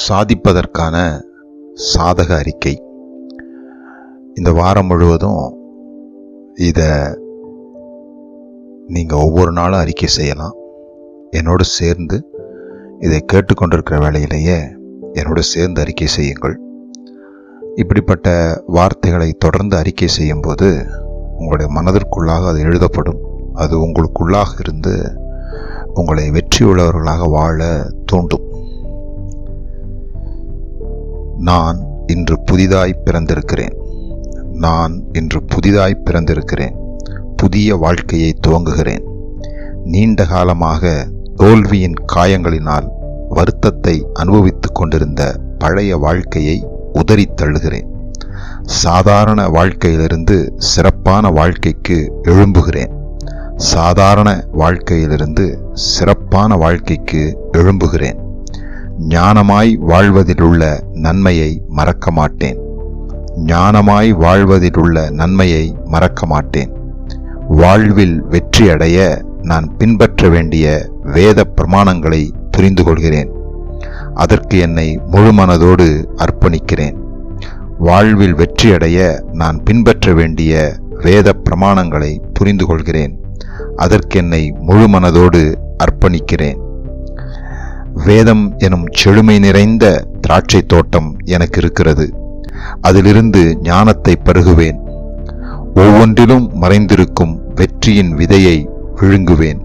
சாதிப்பதற்கான சாதக அறிக்கை. இந்த வாரம் முழுவதும் இதை நீங்கள் ஒவ்வொரு நாளும் அறிக்கை செய்யலாம். என்னோடு சேர்ந்து இதை கேட்டுக்கொண்டிருக்கிற வேளையிலேயே என்னோடு சேர்ந்து அறிக்கை செய்யுங்கள். இப்படிப்பட்ட வார்த்தைகளை தொடர்ந்து அறிக்கை செய்யும்போது உங்களுடைய மனதிற்குள்ளாக அது எழுதப்படும். அது உங்களுக்குள்ளாக இருந்து உங்களை வெற்றியுள்ளவர்களாக வாழ தூண்டும். நான் இன்று புதிதாய் பிறந்திருக்கிறேன். நான் இன்று புதிதாய் பிறந்திருக்கிறேன். புதிய வாழ்க்கையை துவங்குகிறேன். நீண்ட காலமாக தோல்வியின் காயங்களினால் வருத்தத்தை அனுபவித்துக் கொண்டிருந்த பழைய வாழ்க்கையை உதறி தள்ளுகிறேன். சாதாரண வாழ்க்கையிலிருந்து சிறப்பான வாழ்க்கைக்கு எழும்புகிறேன். சாதாரண வாழ்க்கையிலிருந்து சிறப்பான வாழ்க்கைக்கு எழும்புகிறேன். ஞானமாய் வாழ்வதிலுள்ள நன்மையை மறக்க மாட்டேன். ஞானமாய் வாழ்வதிலுள்ள நன்மையை மறக்க மாட்டேன். வாழ்வில் வெற்றியடைய நான் பின்பற்ற வேண்டிய வேத பிரமாணங்களை புரிந்து கொள்கிறேன். அதற்கு என்னை முழுமனதோடு அர்ப்பணிக்கிறேன். வாழ்வில் வெற்றியடைய நான் பின்பற்ற வேண்டிய வேத பிரமாணங்களை புரிந்து கொள்கிறேன். அதற்கு என்னை முழுமனதோடு அர்ப்பணிக்கிறேன். வேதம் எனும் செழுமை நிறைந்த திராட்சை தோட்டம் எனக்கு இருக்கிறது. அதிலிருந்து ஞானத்தை பருகுவேன். ஒவ்வொன்றிலும் மறைந்திருக்கும் வெற்றியின் விதையை விழுங்குவேன்.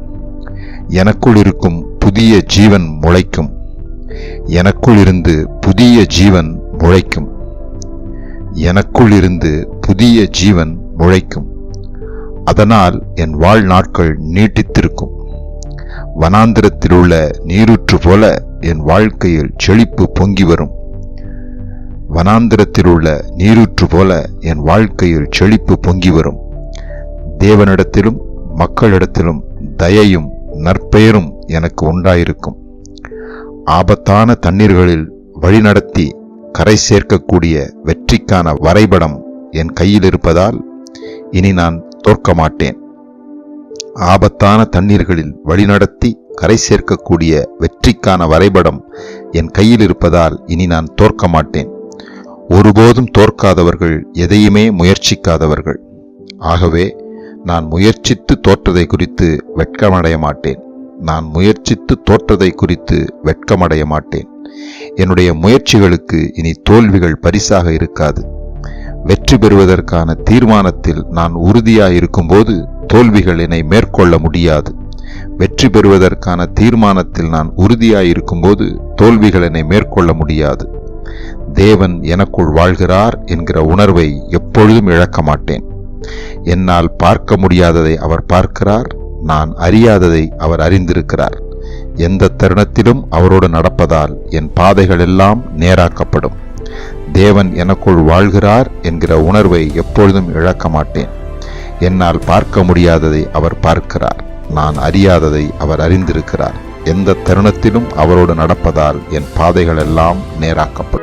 எனக்குள் இருக்கும் புதிய ஜீவன் முளைக்கும். எனக்குள் இருந்து புதிய ஜீவன் முளைக்கும். எனக்குள் இருந்து புதிய ஜீவன் முளைக்கும். அதனால் என் வாழ்நாட்கள் நீட்டித்திருக்கும். வனாந்திரத்தில் உள்ள நீரூற்று போல என் வாழ்க்கையில் செழிப்பு பொங்கி வரும். வனாந்திரத்தில் உள்ள நீரூற்று போல என் வாழ்க்கையில் செழிப்பு பொங்கி வரும். தேவனிடத்திலும் மக்களிடத்திலும் தயையும் நற்பெயரும் எனக்கு உண்டாயிருக்கும். ஆபத்தான தண்ணீர்களில் வழிநடத்தி கரை சேர்க்கக்கூடிய வெற்றிக்கான வரைபடம் என் கையில் இருப்பதால் இனி நான் தோற்க மாட்டேன். ஆபத்தான தண்ணீர்களில் வழிநடத்தி கரை சேர்க்கக்கூடிய வெற்றிக்கான வரைபடம் என் கையில் இருப்பதால் இனி நான் தோற்க மாட்டேன். ஒருபோதும் தோற்காதவர்கள் எதையுமே முயற்சிக்காதவர்கள். ஆகவே நான் முயற்சித்து தோற்றதை குறித்து வெட்கமடைய மாட்டேன். நான் முயற்சித்து தோற்றதை குறித்து வெட்கமடைய மாட்டேன். என்னுடைய முயற்சிகளுக்கு இனி தோல்விகள் பரிசாக இருக்காது. வெற்றி பெறுவதற்கான தீர்மானத்தில் நான் உறுதியாயிருக்கும்போது தோல்விகள் என்னை மேற்கொள்ள முடியாது. வெற்றி பெறுவதற்கான தீர்மானத்தில் நான் உறுதியாயிருக்கும்போது தோல்விகள் என்னை மேற்கொள்ள முடியாது. தேவன் எனக்குள் வாழ்கிறார் என்கிற உணர்வை எப்பொழுதும் இழக்க மாட்டேன். என்னால் பார்க்க முடியாததை அவர் பார்க்கிறார். நான் அறியாததை அவர் அறிந்திருக்கிறார். எந்த தருணத்திலும் அவரோடு நடப்பதால் என் பாதைகள் எல்லாம் நேராக்கப்படும். தேவன் எனக்குள் வாழ்கிறார் என்கிற உணர்வை எப்பொழுதும் இழக்க மாட்டேன். என்னால் பார்க்க முடியாததை அவர் பார்க்கிறார். நான் அறியாததை அவர் அறிந்திருக்கிறார். எந்த தருணத்திலும் அவரோடு நடப்பதால் என் பாதைகள் எல்லாம் நேராக்கப்படும்.